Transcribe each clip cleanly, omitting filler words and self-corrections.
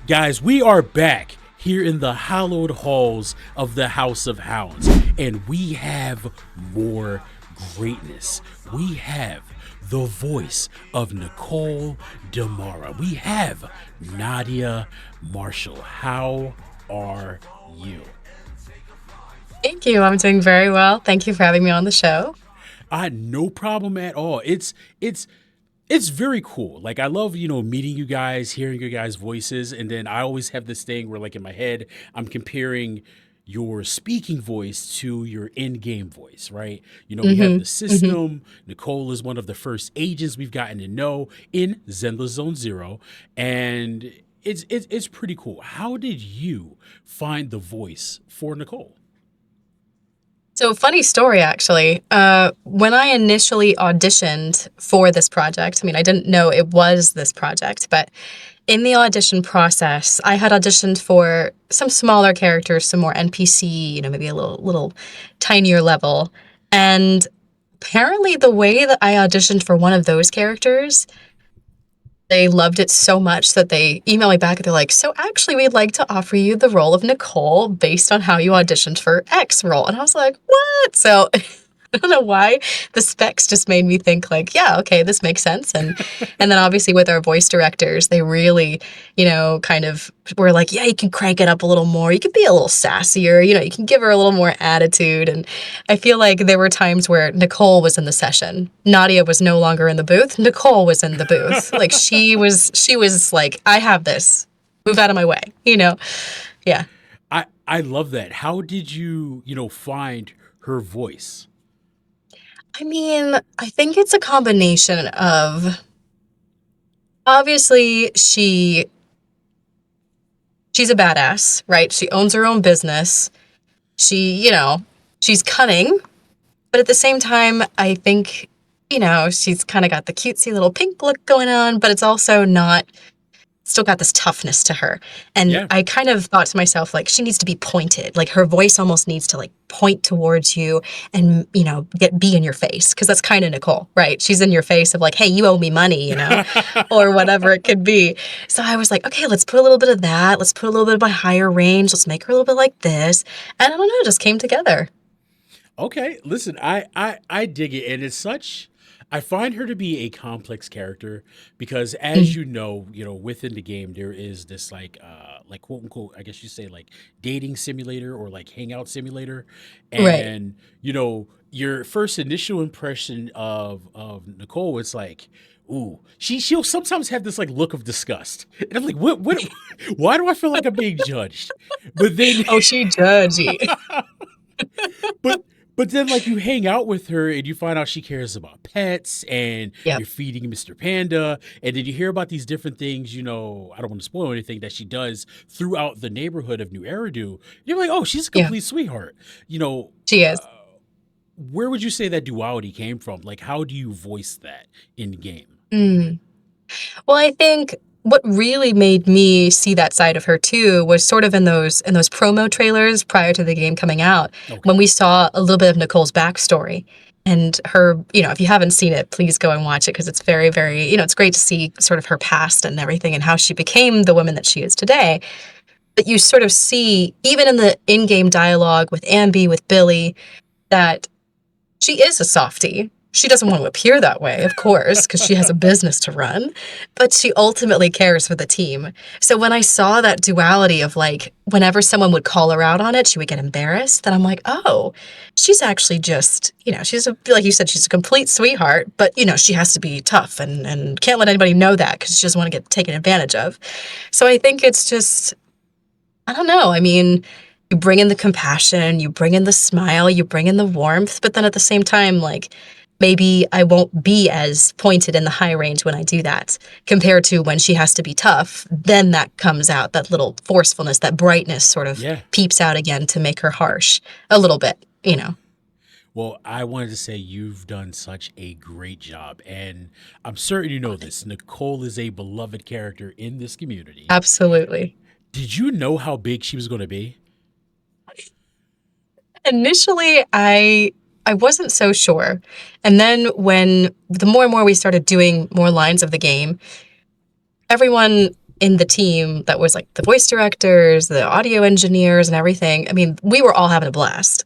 Guys, we are back here in the hallowed halls of the House of Hounds, and we have more greatness. We have the voice of Nicole Demara. We have Nadia Marshall. How are you? Thank you. I'm doing very well. Thank you for having me on the show. No problem at all. It's very cool. Like I love, meeting you guys, hearing your guys' voices, and then I always have this thing where like in my head, I'm comparing your speaking voice to your in-game voice, right? We have hmm the hmm system. Nicole is one of the first agents we've gotten to know in Zenless Zone Zero, and it's pretty cool. How did you find the voice for Nicole? So, funny story actually. When I initially auditioned for this project, I mean, I didn't know it was this project, but in the audition process, I had auditioned for some smaller characters, some more NPC, maybe a little tinier level. And apparently, the way that I auditioned for one of those characters, they loved it so much that they emailed me back and they're like, so actually, we'd like to offer you the role of Nicole based on how you auditioned for X role. And I was like, what? So I don't know why the specs just made me think like, yeah, okay, this makes sense. And then obviously with our voice directors, they really, kind of were like, yeah, you can crank it up a little more. You can be a little sassier, you can give her a little more attitude. And I feel like there were times where Nicole was in the session. Nadia was no longer in the booth. Nicole was in the booth. Like she was like, I have this. Move out of my way, Yeah. I love that. How did you, find her voice? I mean, I think it's a combination of obviously she's a badass, right? She owns her own business. She's cunning, but at the same time, I think, she's kind of got the cutesy little pink look going on, but it's also not still got this toughness to her. And Yeah. I kind of thought to myself, like, she needs to be pointed. Like her voice almost needs to like point towards you and, be in your face. Cause that's kind of Nicole, right? She's in your face of like, hey, you owe me money, or whatever it could be. So I was like, okay, let's put a little bit of that. Let's put a little bit of my higher range. Let's make her a little bit like this. And I don't know, it just came together. Okay, listen, I dig it, and it's such. I find her to be a complex character because, as Mm, within the game, there is this like quote unquote, I guess you say like dating simulator or like hangout simulator, right. and your first initial impression of Nicole, it's like, ooh, she'll sometimes have this like look of disgust, and I'm like, what, why do I feel like I'm being judged? But then Oh, she judgy. but but then like you hang out with her and you find out she cares about pets and Yep. you're feeding Mr. Panda, and then you hear about these different things, I don't want to spoil anything that she does throughout the neighborhood of New Eridu. You're like, oh, she's a Yeah, complete sweetheart. You know, she uh, is. where would you say that duality came from? Like, how do you voice that in game? Mm. Well, I think what really made me see that side of her too was sort of in those promo trailers prior to the game coming out, when Okay. we saw a little bit of Nicole's backstory and her, if you haven't seen it, please go and watch it because it's very, very, it's great to see sort of her past and everything and how she became the woman that she is today. But you sort of see, even in the in-game dialogue with Ambi, with Billy, that she is a softie. She doesn't want to appear that way, of course, because she has a business to run, but she ultimately cares for the team. So when I saw that duality of like, whenever someone would call her out on it, she would get embarrassed. Then I'm like, oh, she's actually just, she's like you said, she's a complete sweetheart, but she has to be tough and can't let anybody know that because she doesn't want to get taken advantage of. So I think it's just, I don't know. I mean, you bring in the compassion, you bring in the smile, you bring in the warmth, but then at the same time, like maybe I won't be as pointed in the high range when I do that compared to when she has to be tough. Then that comes out, that little forcefulness, that brightness sort of Yeah. peeps out again to make her harsh a little bit. Well, I wanted to say you've done such a great job, and I'm certain you Oh, know thank this. Nicole is a beloved character in this community. Absolutely. Did you know how big she was going to be? Initially, I wasn't so sure. And then when the more and more we started doing more lines of the game, everyone in the team that was like the voice directors, the audio engineers, and everything. I mean, we were all having a blast.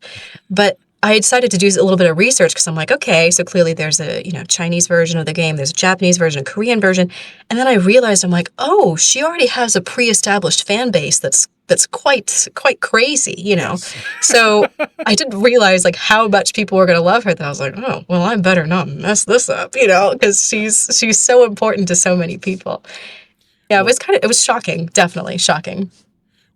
But I decided to do a little bit of research because I'm like, okay, so clearly there's a, Chinese version of the game, there's a Japanese version, a Korean version. And then I realized I'm like, oh, she already has a pre-established fan base that's quite crazy. Yes. So I didn't realize like how much people were going to love her that I was like, oh, well, I better not mess this up, because she's so important to so many people. Yeah, Well, it was shocking, definitely shocking.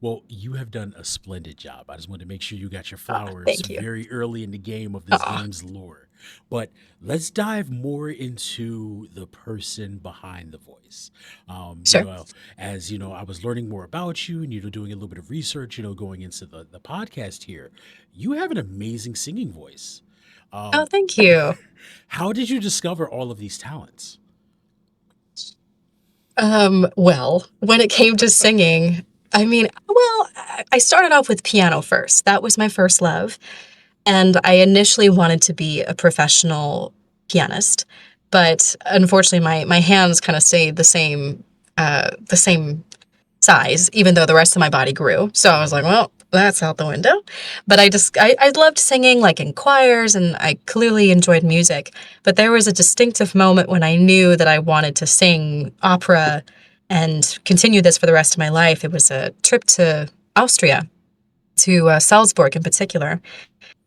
well, you have done a splendid job. I just wanted to make sure you got your Oh, flowers thank you. very early in the game of this Oh, game's lore. But let's dive more into the person behind the voice. sure. As I was learning more about you and doing a little bit of research, going into the podcast here. You have an amazing singing voice. Oh, Um, thank you. how did you discover all of these talents? Well, when it came to singing, I mean, well, I started off with piano first. That was my first love. And I initially wanted to be a professional pianist, but unfortunately my hands kind of stayed the same size, even though the rest of my body grew. So I was like, Mhm. well, that's out the window. But I loved singing like in choirs and I clearly enjoyed music. But there was a distinctive moment when I knew that I wanted to sing opera and continue this for the rest of my life. It was a trip to Austria, to Salzburg in particular.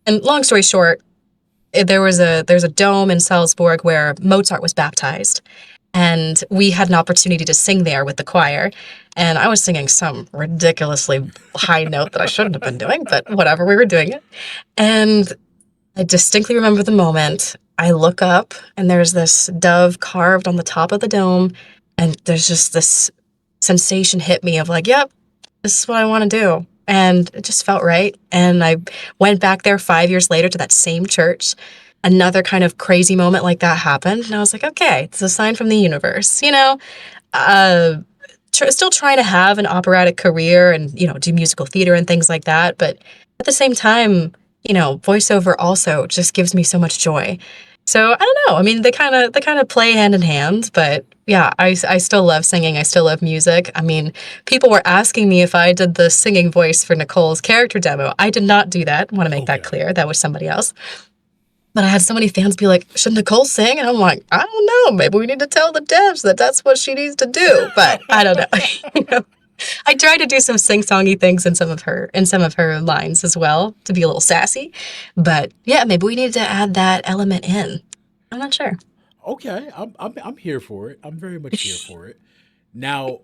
And long story short, there's a dome in Salzburg where Mozart was baptized, and we had an opportunity to sing there with the choir. And I was singing some ridiculously high note that I shouldn't have been doing, but whatever, we were doing it. And I distinctly remember the moment I look up and there's this dove carved on the top of the dome, and there's just this sensation hit me of like, yep, this is what I want to do. And it just felt right. And I went back there 5 years later to that same church. Another kind of crazy moment like that happened. And I was like, okay, it's a sign from the universe, Uh, still trying to have an operatic career and, do musical theater and things like that. But at the same time, voiceover also just gives me so much joy. So I don't know. I mean, they kind of play hand in hand, but yeah, I still love singing. I still love music. I mean, people were asking me if I did the singing voice for Nicole's character demo. I did not do that. I want to make that Okay. clear. That was somebody else. But I had so many fans be like, "Should Nicole sing?" And I'm like, "I don't know. Maybe we need to tell the devs that that's what she needs to do." But I don't know. You know, I try to do some sing-songy things in some of her lines as well to be a little sassy. But yeah, maybe we need to add that element in. I'm not sure. Okay, I'm here for it. I'm very much here for it. Now,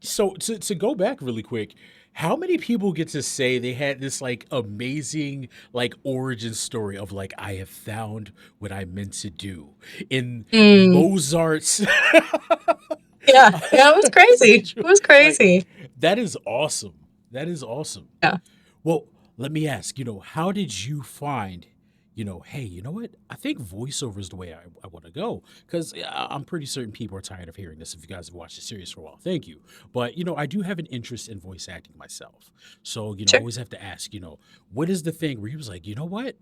so to go back really quick, how many people get to say they had this like amazing like origin story of like I have found what I meant to do in Mm, Mozart's yeah, yeah, it was crazy. It was like crazy. that is awesome. That is awesome. Yeah, Well, let me ask, how did you find, hey, you know what? I think voiceover is the way I want to go. Because I'm pretty certain people are tired of hearing this if you guys have watched the series for a while. Thank you. But, I do have an interest in voice acting myself. So, I sure. always have to ask, what is the thing where he was like, you know what?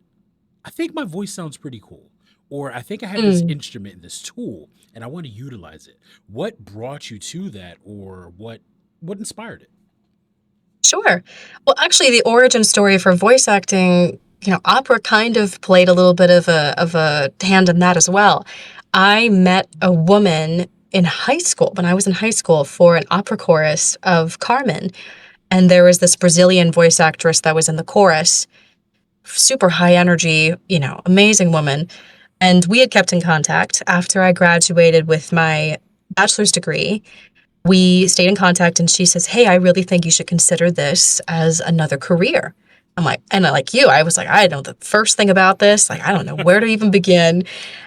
I think my voice sounds pretty cool. Or I think I have this Mm. instrument, this tool, and I want to utilize it. What brought you to that, or what inspired it? Sure. Well, actually, the origin story for voice acting, opera kind of played a little bit of a hand in that as well. I met a woman in high school when I was in high school for an opera chorus of Carmen, and there was this Brazilian voice actress that was in the chorus, super high energy, amazing woman. And we had kept in contact after I graduated with my bachelor's degree. We stayed in contact and she says, "Hey, I really think you should consider this as another career." I'm like, and like you, I was like, I know the first thing about this. Like, I don't know where to even begin.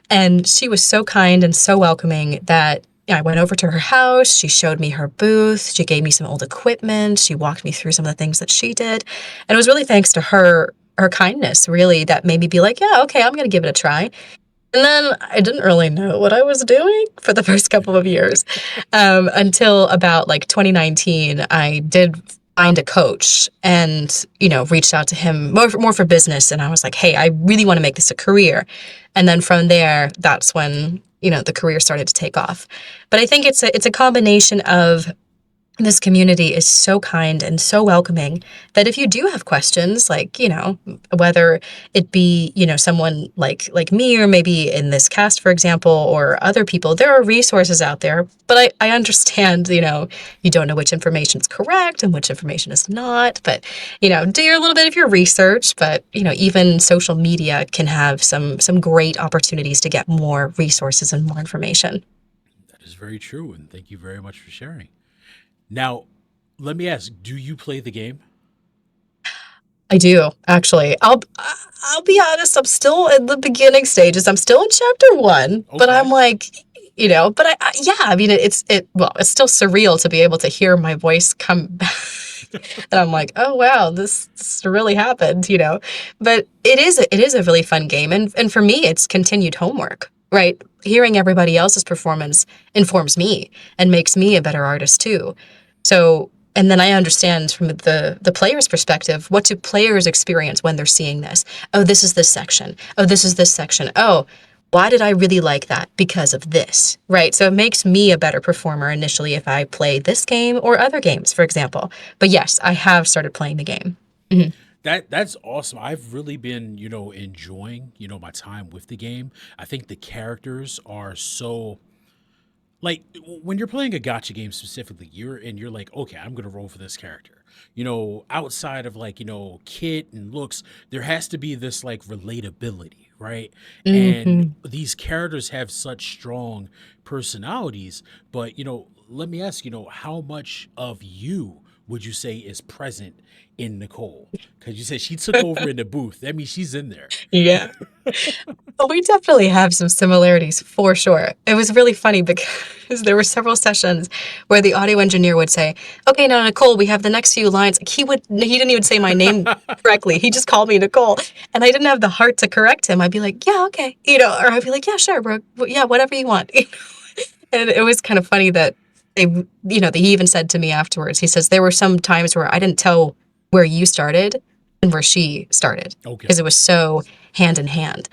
And she was so kind and so welcoming that I went over to her house. She showed me her booth. She gave me some old equipment. She walked me through some of the things that she did. And it was really thanks to her kindness, really, that made me be like, yeah, okay, I'm going to give it a try. And then I didn't really know what I was doing for the first couple of years, until about like 2019. I did find a coach and reached out to him more for business. And I was like, hey, I really want to make this a career. And then from there, that's when the career started to take off. But I think it's a combination of this community is so kind and so welcoming that if you do have questions, like, whether it be, someone like me, or maybe in this cast, for example, or other people, there are resources out there. But I understand, you don't know which information is correct and which information is not. But, do a little bit of your research. But, even social media can have some great opportunities to get more resources and more information. That is very true, and thank you very much for sharing. Now, let me ask, do you play the game? I do, actually. I'll be honest, I'm still in the beginning stages. I'm still in chapter 1, but I'm Okay. like, but yeah, I mean, it's still surreal to be able to hear my voice come back. And I'm like, oh wow, this really happened. But it is a really fun game, and for me, it's continued homework, right? Hearing everybody else's performance informs me and makes me a better artist too. So, and then I understand from the player's perspective, what do players experience when they're seeing this? Oh, this is this section. Oh, this is this section. Oh, why did I really like that? Because of this, right? So it makes me a better performer initially if I play this game or other games, for example. But yes, I have started playing the game. Mhm. That's awesome. I've really been, enjoying, my time with the game. I think the characters are so like when you're playing a gotcha game specifically, you're like, okay, I'm gonna roll for this character. Outside of like, kit and looks, there has to be this like relatability, right? And Mhm. these characters have such strong personalities, but let me ask, how much of you would you say is present in Nicole? Because you said she took over in the booth. That means she's in there. Yeah. Well, we definitely have some similarities for sure. It was really funny because there were several sessions where the audio engineer would say, "Okay, now Nicole, we have the next few lines." Like, he didn't even say my name correctly. He just called me Nicole, and I didn't have the heart to correct him. I'd be like, "Yeah, okay," or I'd be like, "Yeah, sure, bro. Yeah, whatever you want." And it was kind of funny that he even said to me afterwards. He says there were some times where I didn't tell where you started and where she started because Okay. it was so hand in hand.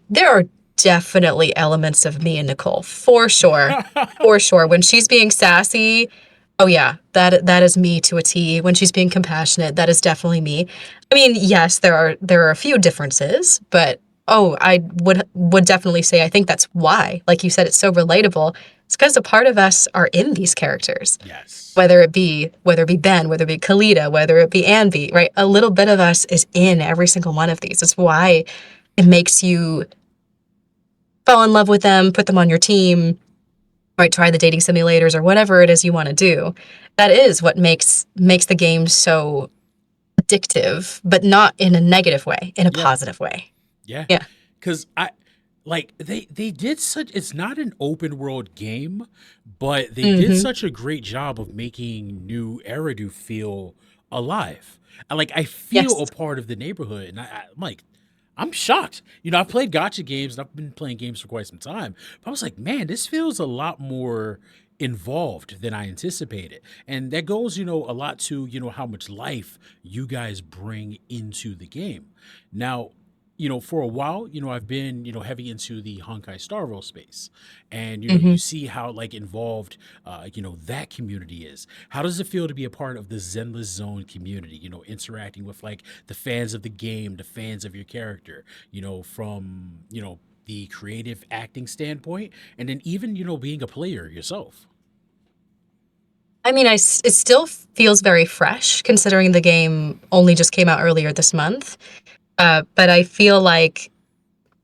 There are definitely elements of me and Nicole, for sure. For sure. When she's being sassy, oh yeah, that is me to a T. When she's being compassionate, that is definitely me. I mean, yes, there are a few differences, but oh, I would definitely say I think that's why. Like you said, it's so relatable. It's because a part of us are in these characters. Yes. Whether it be Ben, whether it be Kalita, whether it be Anvi, right? A little bit of us is in every single one of these. It's why it makes you fall in love with them, put them on your team, right? Try the dating simulators or whatever it is you want to do. That is what makes the game so addictive, but not in a negative way, in a Yeah. positive way. Yeah. Yeah. Cause I like they did such it's not an open world game, but they did Hmm. such a great job of making New Eridu feel alive. I feel a Yes. part of the neighborhood, and I'm like, I'm shocked. I've played gotcha games and I've been playing games for quite some time, but I was like, man, this feels a lot more involved than I anticipated. And that goes, a lot to, how much life you guys bring into the game. Now, for a while, I've been, heavy into the Honkai Star Rail space. And, you Hmm. see how like involved, that community is. How does it feel to be a part of the Zenless Zone community, interacting with like the fans of the game, the fans of your character, from, the creative acting standpoint, and then even, being a player yourself? I mean, it still feels very fresh considering the game only just came out earlier this month. But I feel like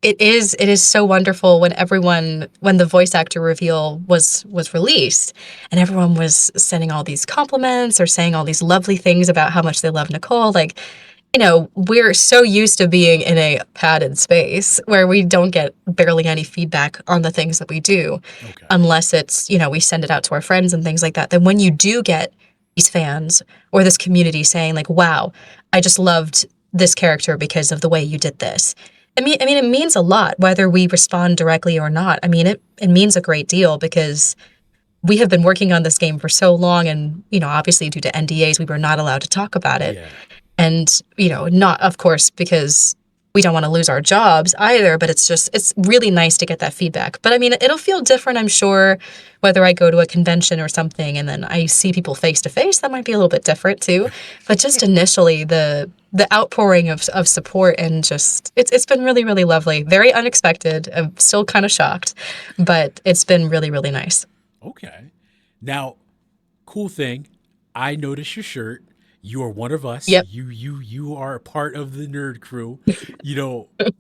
it is so wonderful when the voice actor reveal was released and everyone was sending all these compliments or saying all these lovely things about how much they love Nicole. Like, we're so used to being in a padded space where we don't get barely any feedback on the things that we do Okay. unless it's, we send it out to our friends and things like that. Then when you do get these fans or this community saying like, wow, I just loved this character because of the way you did this. I mean, it means a lot whether we respond directly or not. I mean, it means a great deal because we have been working on this game for so long, and obviously due to NDAs, we were not allowed to talk about it. Yeah. And not, of course, because we don't want to lose our jobs either, but it's really nice to get that feedback. But I mean, it'll feel different, I'm sure, whether I go to a convention or something and then I see people face to face, that might be a little bit different too. But just initially, the outpouring of support and just it's been really, really lovely. Very unexpected. I'm still kind of shocked, but it's been really, really nice. Okay. Now, cool thing. I noticed your shirt. You are one of us. Yep. You are a part of the nerd crew.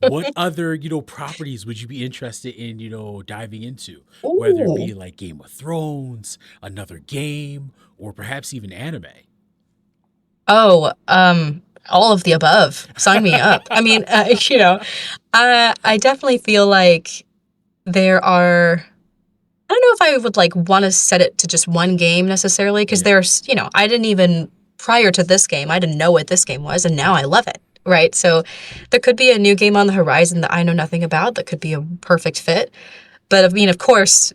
What other, properties would you be interested in, diving into? Whether it Ooh. be like Game of Thrones, another game, or perhaps even anime. Oh, all of the above. Sign me up. I mean, I definitely feel like there are. I don't know if I would like want to set it to just one game necessarily, because Yeah. I didn't even prior to this game, I didn't know what this game was, and now I love it. Right. So there could be a new game on the horizon that I know nothing about that could be a perfect fit. But I mean, of course,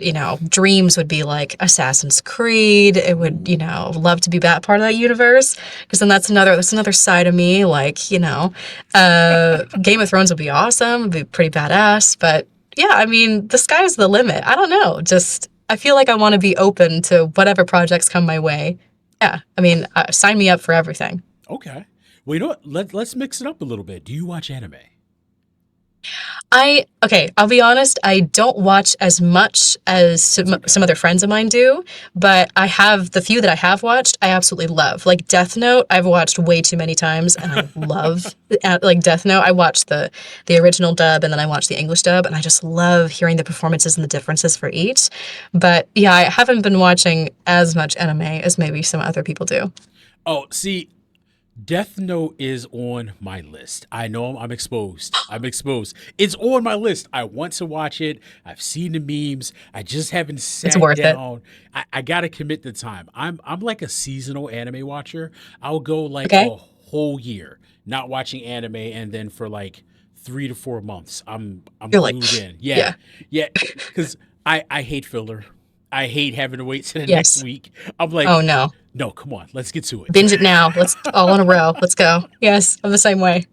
dreams would be like Assassin's Creed. It would, Ooh. love to be that part of that universe, because then that's another side of me. Like, Game of Thrones would be awesome. It'd be pretty badass. But yeah, I mean, the sky's the limit. I don't know. Just I feel like I want to be open to whatever projects come my way. Yeah, I mean, sign me up for everything. Okay. Well, you know what? Let's mix it up a little bit. Do you watch anime? Okay, I'll be honest, I don't watch as much as That's some okay. other friends of mine do, but I have the few that I have watched, I absolutely love. Like Death Note, I've watched way too many times and I love like Death Note. I watched the original dub and then I watched the English dub and I just love hearing the performances and the differences for each. But yeah, I haven't been watching as much anime as maybe some other people do. Oh, see, Death Note is on my list. I know I'm exposed. I'm exposed. It's on my list. I want to watch it. I've seen the memes. I just haven't It's sat worth it. down. I gotta commit the time. I'm like a seasonal anime watcher. I'll go like Okay? a whole year not watching anime, and then for like 3 to 4 months, I'm You're like, glued in. Yeah, yeah. yeah. Because I hate filler. I hate having to wait to the next Yes. week. I'm like, Oh no. no, come on, let's get to it. Binge it now. Let's all in a row. Let's go. Yes, I'm the same way.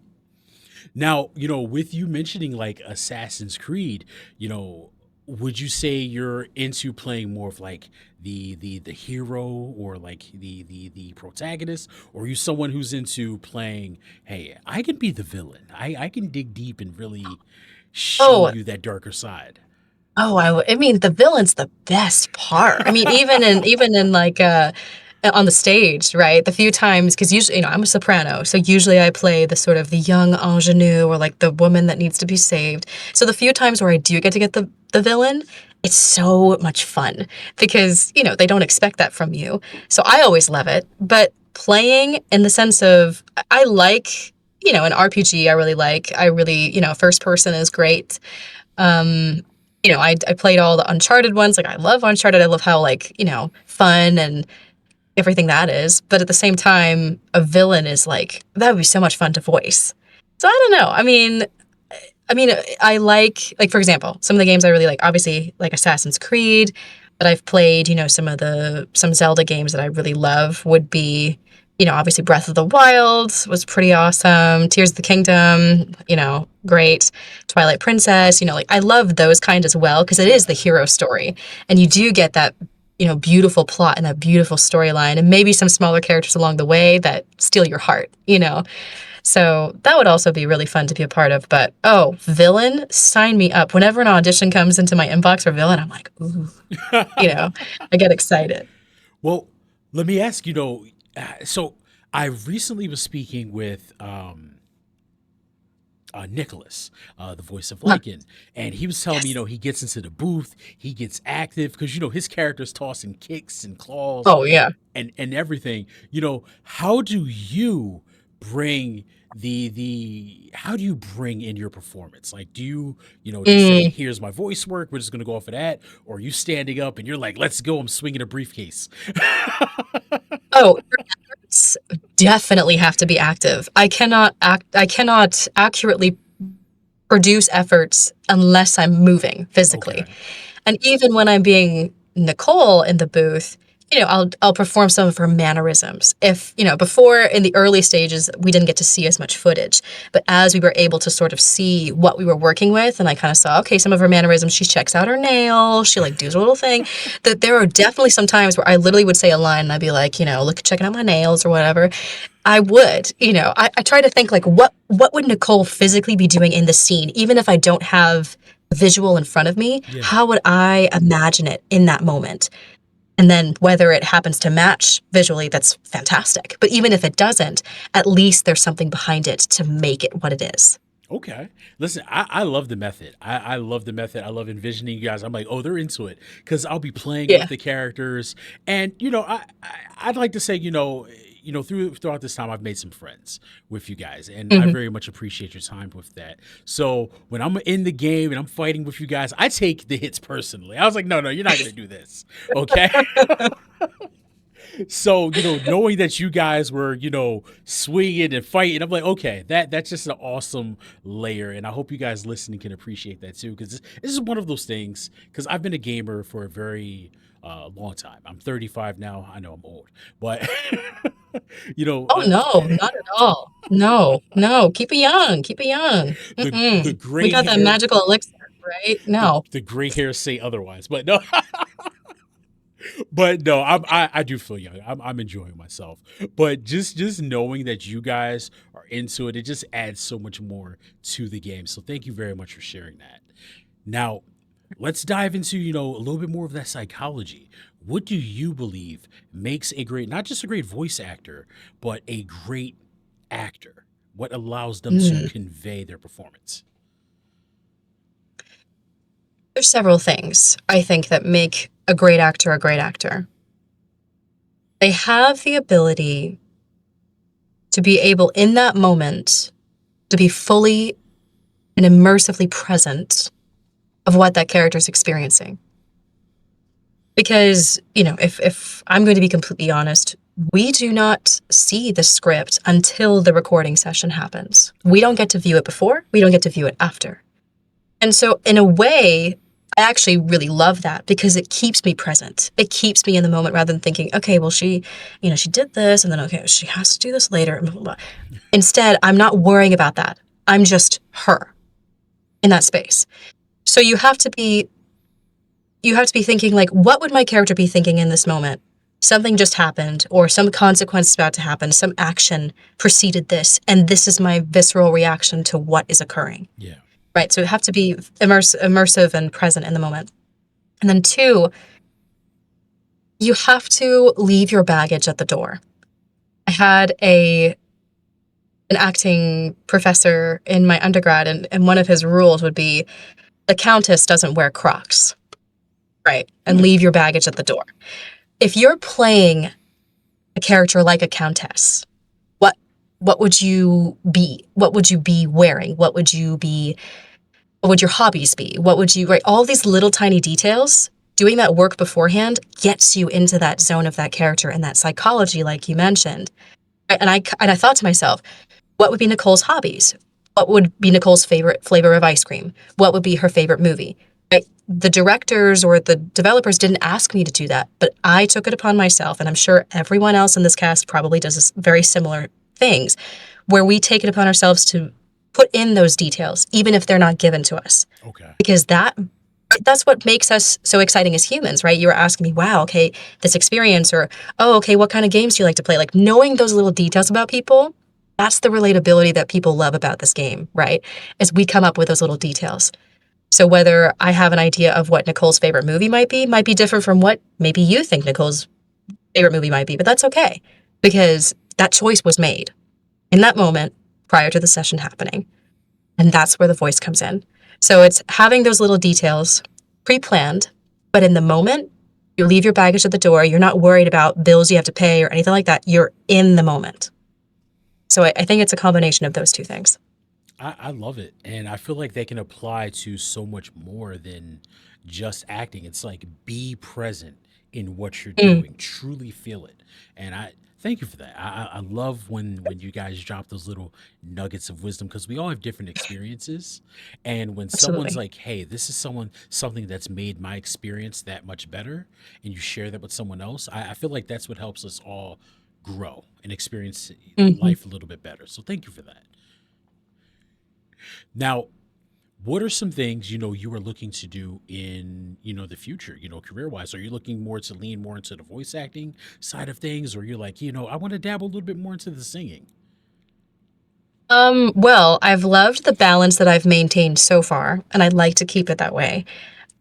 Now, with you mentioning like Assassin's Creed, would you say you're into playing more of like the hero, or like the protagonist, or are you someone who's into playing, hey, I can be the villain. I can dig deep and really show Oh, you that darker side. oh, I mean, the villain's the best part. I mean, even in like on the stage, right? The few times, because usually, I'm a soprano, so usually I play the sort of the young ingenue or like the woman that needs to be saved. So the few times where I do get to get the villain, it's so much fun because they don't expect that from you. So I always love it. But playing in the sense of I like an RPG. I really like. I really first person is great. Um, I played all the Uncharted ones. Like I love Uncharted. I love how like, fun and everything that is. But at the same time, a villain is like that would be so much fun to voice. So I don't know. I mean, I like for example, some of the games I really like, obviously like Assassin's Creed, but I've played, some Zelda games that I really love would be, obviously Breath of the Wild was pretty awesome. Tears of the Kingdom, great. Twilight Princess, like I love those kind as well because it is the Yeah. hero story. And you do get that, beautiful plot and that beautiful storyline and maybe some smaller characters along the way that steal your heart. So that would also be really fun to be a part of. But oh, villain, sign me up. Whenever an audition comes into my inbox for villain, I'm like, ooh, you know, I get excited. Well, let me ask, so I recently was speaking with Nicholas, the voice of Huh. Lycan, and he was telling me, Yes. he gets into the booth, he gets active because his character's tossing kicks and claws Oh yeah. and everything. How do you bring the how do you bring in your performance? Like, do you just say, Mm. here's my voice work, we're just gonna go off of that, or are you standing up and you're like, let's go, I'm swinging a briefcase? Oh, efforts definitely have to be active. I cannot accurately produce efforts unless I'm moving physically. Okay. And even when I'm being Nicole in the booth, I'll perform some of her mannerisms. If, before in the early stages, we didn't get to see as much footage, but as we were able to sort of see what we were working with, and I kind of saw, okay, some of her mannerisms, she checks out her nail, she like does a little thing, that there are definitely some times where I literally would say a line and I'd be like, look, checking out my nails or whatever. I would, I try to think like, what would Nicole physically be doing in the scene? Even if I don't have a visual in front of me, Yeah. how would I imagine it in that moment? And then whether it happens to match visually, that's fantastic. But even if it doesn't, at least there's something behind it to make it what it is. Okay. Listen, I love the method. I love the method. I love envisioning you guys. I'm like, oh, they're into it because I'll be playing with Yeah. the characters, and I'd like to say, throughout this time, I've made some friends with you guys, and I Hmm. very much appreciate your time with that. So when I'm in the game and I'm fighting with you guys, I take the hits personally. I was like, no, you're not gonna do this, okay? So, knowing that you guys were, swinging and fighting, I'm like, okay, that's just an awesome layer. And I hope you guys listening can appreciate that too. Because this is one of those things, because I've been a gamer for a very long time. I'm 35 now. I know I'm old, but, you know, Oh, uh, no, not at all. No, no, keep it young, keep it young. the We gray got that hair, magical elixir, right? No. the gray hairs say otherwise, but no. But no, I do feel young. I'm enjoying myself. But just knowing that you guys are into it, it just adds so much more to the game. So thank you very much for sharing that. Now, let's dive into, a little bit more of that psychology. What do you believe makes a great, not just a great voice actor, but a great actor? What allows them to Mm. convey their performance? There's several things I think that make a great actor a great actor. They have the ability to be able, in that moment, to be fully and immersively present of what that character is experiencing. Because, if I'm going to be completely honest, we do not see the script until the recording session happens. We Okay. don't get to view it before, we don't get to view it after. And so, in a way, I actually really love that because it keeps me present. It keeps me in the moment rather than thinking, okay, well, she did this, and then, okay, she has to do this later. And blah, blah, blah. Instead, I'm not worrying about that. I'm just her in that space. So you have to be thinking like, what would my character be thinking in this moment? Something just happened, or some consequence is about to happen, some action preceded this, and this is my visceral reaction to what is occurring. Yeah. Right. So you have to be immersive and present in the moment. And then two, you have to leave your baggage at the door. I had an acting professor in my undergrad, and one of his rules would be the countess doesn't wear Crocs. Right. And Hmm. leave your baggage at the door. If you're playing a character like a countess, what what would you be? What would you be wearing? What would your hobbies be? What would you, right? All these little tiny details, doing that work beforehand gets you into that zone of that character and that psychology, like you mentioned. And I thought to myself, what would be Nicole's hobbies? What would be Nicole's favorite flavor of ice cream? What would be her favorite movie? Right? The directors or the developers didn't ask me to do that, but I took it upon myself, and I'm sure everyone else in this cast probably does this very similar things, where we take it upon ourselves to put in those details, even if they're not given to us, Okay. because that's what makes us so exciting as humans, right? You were asking me, wow, okay, this experience, or oh, okay, what kind of games do you like to play? Like knowing those little details about people, that's the relatability that people love about this game, right? Is we come up with those little details. So whether I have an idea of what Nicole's favorite movie might be different from what maybe you think Nicole's favorite movie might be, but that's okay because that choice was made in that moment prior to the session happening. And that's where the voice comes in. So it's having those little details pre-planned, but in the moment, you leave your baggage at the door. You're not worried about bills you have to pay or anything like that. You're in the moment. So I think it's a combination of those two things. I love it. And I feel like they can apply to so much more than just acting. It's like be present in what you're Mm, doing. Truly feel it. And I thank you for that. I love when you guys drop those little nuggets of wisdom because we all have different experiences. And when someone's absolutely. like, hey, this is something that's made my experience that much better, and you share that with someone else, I feel like that's what helps us all grow and experience Hmm. life a little bit better. So thank you for that. Now, what are some things you are looking to do in the future, career wise? Are you looking more to lean more into the voice acting side of things, or you're like, I want to dabble a little bit more into the singing? Well, I've loved the balance that I've maintained so far, and I'd like to keep it that way.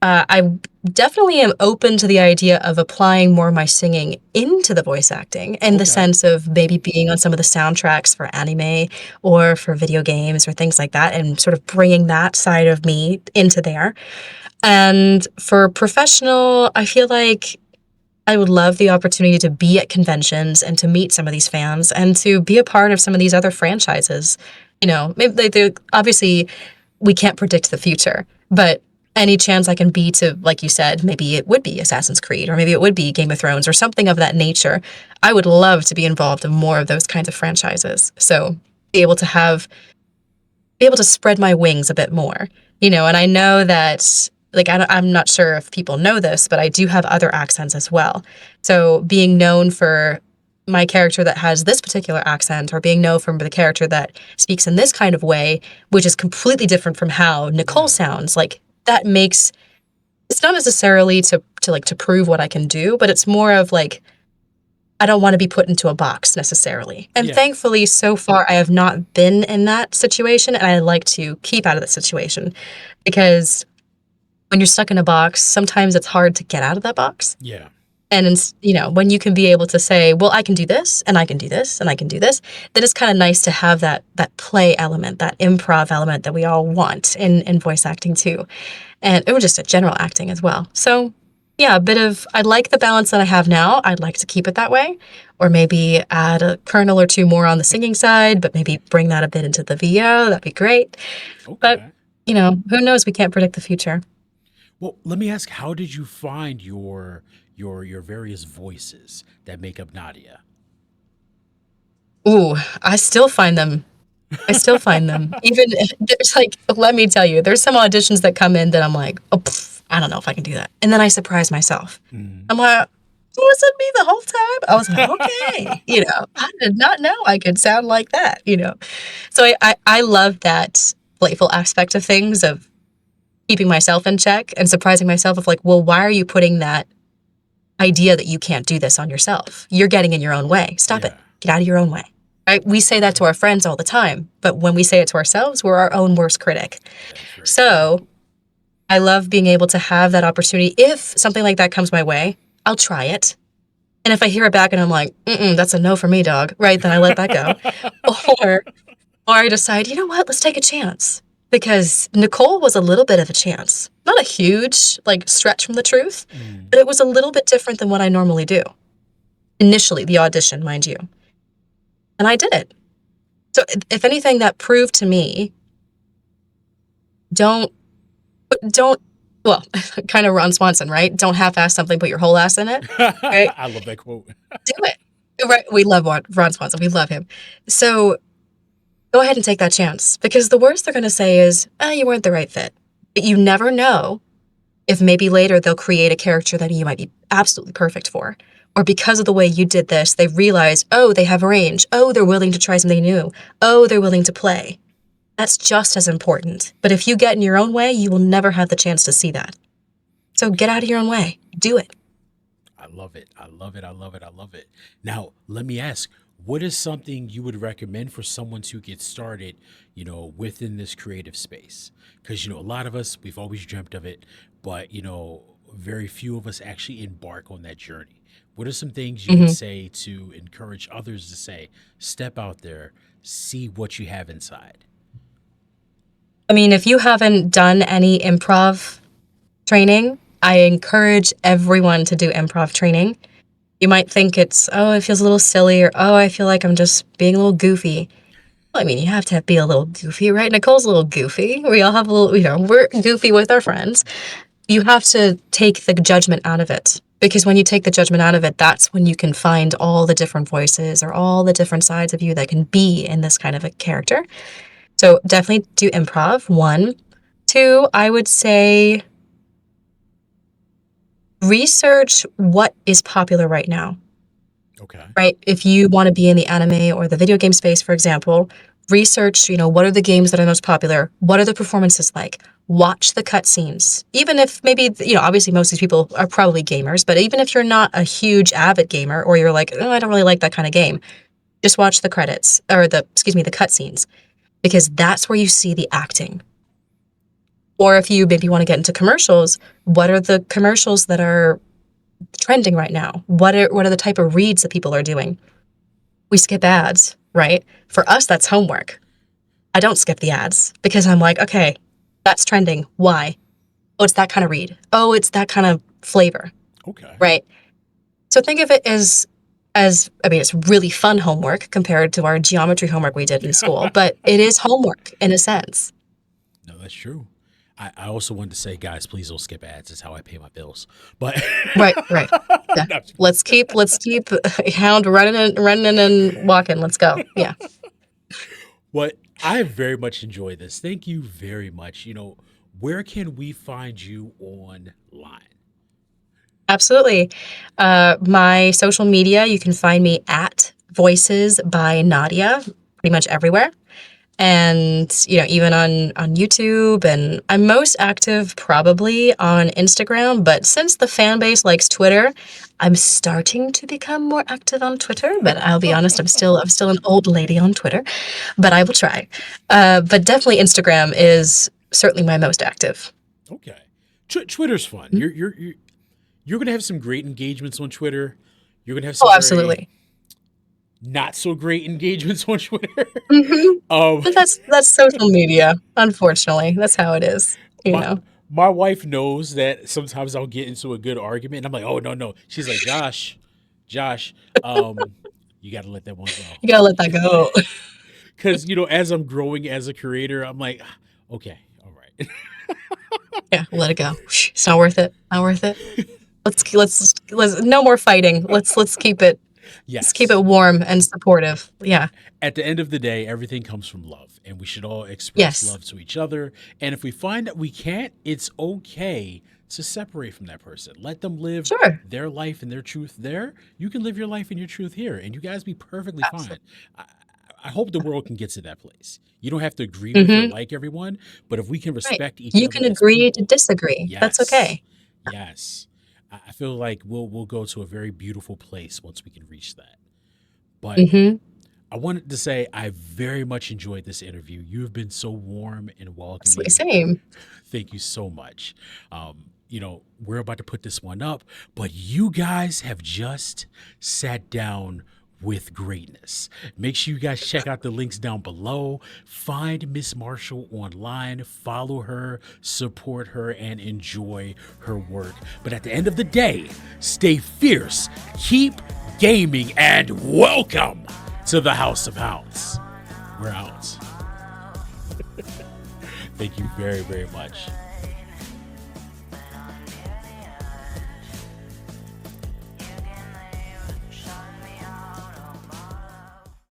I definitely am open to the idea of applying more of my singing into the voice acting in the Okay. sense of maybe being on some of the soundtracks for anime or for video games or things like that, and sort of bringing that side of me into there. And for professional, I feel like I would love the opportunity to be at conventions and to meet some of these fans and to be a part of some of these other franchises. Maybe obviously we can't predict the future, but any chance I can be to, like you said, maybe it would be Assassin's Creed or maybe it would be Game of Thrones or something of that nature. I would love to be involved in more of those kinds of franchises. So be able to have be able to spread my wings a bit more, and I know that, like, I'm not sure if people know this, but I do have other accents as well. So being known for my character that has this particular accent, or being known for the character that speaks in this kind of way, which is completely different from how Nicole Yeah. sounds, like that makes it's not necessarily to prove what I can do, but it's more of like I don't want to be put into a box necessarily. And Yeah. thankfully, so far, I have not been in that situation, and I like to keep out of that situation because when you're stuck in a box, sometimes it's hard to get out of that box. Yeah. And when you can be able to say, "Well, I can do this, and I can do this, and I can do this," then it's kind of nice to have that play element, that improv element that we all want in voice acting too, and it was just a general acting as well. So, yeah, a bit of I like the balance that I have now. I'd like to keep it that way, or maybe add a kernel or two more on the singing side, but maybe bring that a bit into the VO. That'd be great. But Okay. who knows? We can't predict the future. Well, let me ask, how did you find your various voices that make up Nadia? Ooh, I still find them. I still find them. Even there's like, let me tell you, there's some auditions that come in that I'm like, oh, I don't know if I can do that, and then I surprise myself. Mm. I'm like, was it me the whole time? I was like, okay, I did not know I could sound like that. So I love that playful aspect of things, of keeping myself in check and surprising myself of like, well, why are you putting that idea that you can't do this on yourself? You're getting in your own way. Stop it. Yeah. Get out of your own way. Right? We say that to our friends all the time, but when we say it to ourselves, we're our own worst critic. That is very true. So I love being able to have that opportunity. If something like that comes my way, I'll try it. And if I hear it back and I'm like, that's a no for me, dog, right? Then I let that go. Or or I decide, you know what, let's take a chance. Because Nicole was a little bit of a chance. Not a huge like stretch from the truth, Mm. but it was a little bit different than what I normally do. Initially, the audition, mind you. And I did it. So if anything, that proved to me, don't don't well, kind of Ron Swanson, right? Don't half-ass something, put your whole ass in it, right? I love that quote. Do it. Right? We love Ron Swanson. We love him. So go ahead and take that chance, because the worst they're going to say is, you weren't the right fit. But you never know if maybe later they'll create a character that you might be absolutely perfect for. Or because of the way you did this, they realize, oh, they have range. Oh, they're willing to try something new. Oh, they're willing to play. That's just as important. But if you get in your own way, you will never have the chance to see that. So get out of your own way. Do it. I love it. I love it. I love it. I love it. Now, let me ask, what is something you would recommend for someone to get started, within this creative space? Because, a lot of us, we've always dreamt of it, but, very few of us actually embark on that journey. What are some things you would Hmm. say to encourage others to say, step out there, see what you have inside? I mean, if you haven't done any improv training, I encourage everyone to do improv training. You might think it's, oh, it feels a little silly, or, oh, I feel like I'm just being a little goofy. Well, I mean, you have to be a little goofy, right? Nicole's a little goofy. We all have a little, we're goofy with our friends. You have to take the judgment out of it. Because when you take the judgment out of it, that's when you can find all the different voices or all the different sides of you that can be in this kind of a character. So definitely do improv, 1. 2, I would say research what is popular right now. Okay. Right? If you want to be in the anime or the video game space, for example, research, what are the games that are most popular? What are the performances like? Watch the cutscenes. Even if maybe, obviously most of these people are probably gamers, but even if you're not a huge avid gamer or you're like, oh, I don't really like that kind of game, just watch the credits or the cutscenes, because that's where you see the acting. Or if you maybe want to get into commercials, what are the commercials that are trending right now? What are the type of reads that people are doing? We skip ads, right? For us, that's homework. I don't skip the ads because I'm like, okay, that's trending. Why? Oh, it's that kind of read. Oh, it's that kind of flavor. Okay. Right? So think of it as it's really fun homework compared to our geometry homework we did in school, but it is homework in a sense. No, that's true. I also wanted to say, guys, please don't skip ads. It's how I pay my bills. But Right. Yeah. No, Let's keep Hound running and walking. Let's go. Yeah. But I very much enjoy this. Thank you very much. Where can we find you online? Absolutely. My social media, you can find me at Voices by Nadia, pretty much everywhere. And, even on YouTube, and I'm most active probably on Instagram, but since the fan base likes Twitter, I'm starting to become more active on Twitter, but I'll be honest, I'm still an old lady on Twitter, but I will try. But definitely Instagram is certainly my most active. Okay. Twitter's fun. You're gonna have some great engagements on Twitter. You're gonna have some Absolutely. not so great engagements on Twitter. But that's social media, unfortunately. That's how it is, My wife knows that sometimes I'll get into a good argument and I'm like, oh no. She's like, Josh, you gotta let that one go. You gotta let that go. Because as I'm growing as a creator, I'm like, okay, all right. Yeah, let it go. It's not worth it. Not worth it. Let's no more fighting. Let's keep it. Yes. Let's keep it warm and supportive. Yeah. At the end of the day, everything comes from love, and we should all express love to each other. And if we find that we can't, it's okay to separate from that person. Let them live their life and their truth there. You can live your life and your truth here, and you guys be perfectly fine. I hope the world can get to that place. You don't have to agree with or like everyone, but if we can respect each other, you can agree to disagree. Yes, that's okay. Yes. I feel like we'll go to a very beautiful place once we can reach that. But I wanted to say I very much enjoyed this interview. You have been so warm and welcoming. Same. Thank you so much. We're about to put this one up, but you guys have just sat down with greatness. Make sure you guys check out the links down below. Find Miss Marshall online, follow her, support her, and enjoy her work. But at the end of the day, stay fierce, keep gaming, and welcome to the House of Hounds. We're out. Thank you very, very much.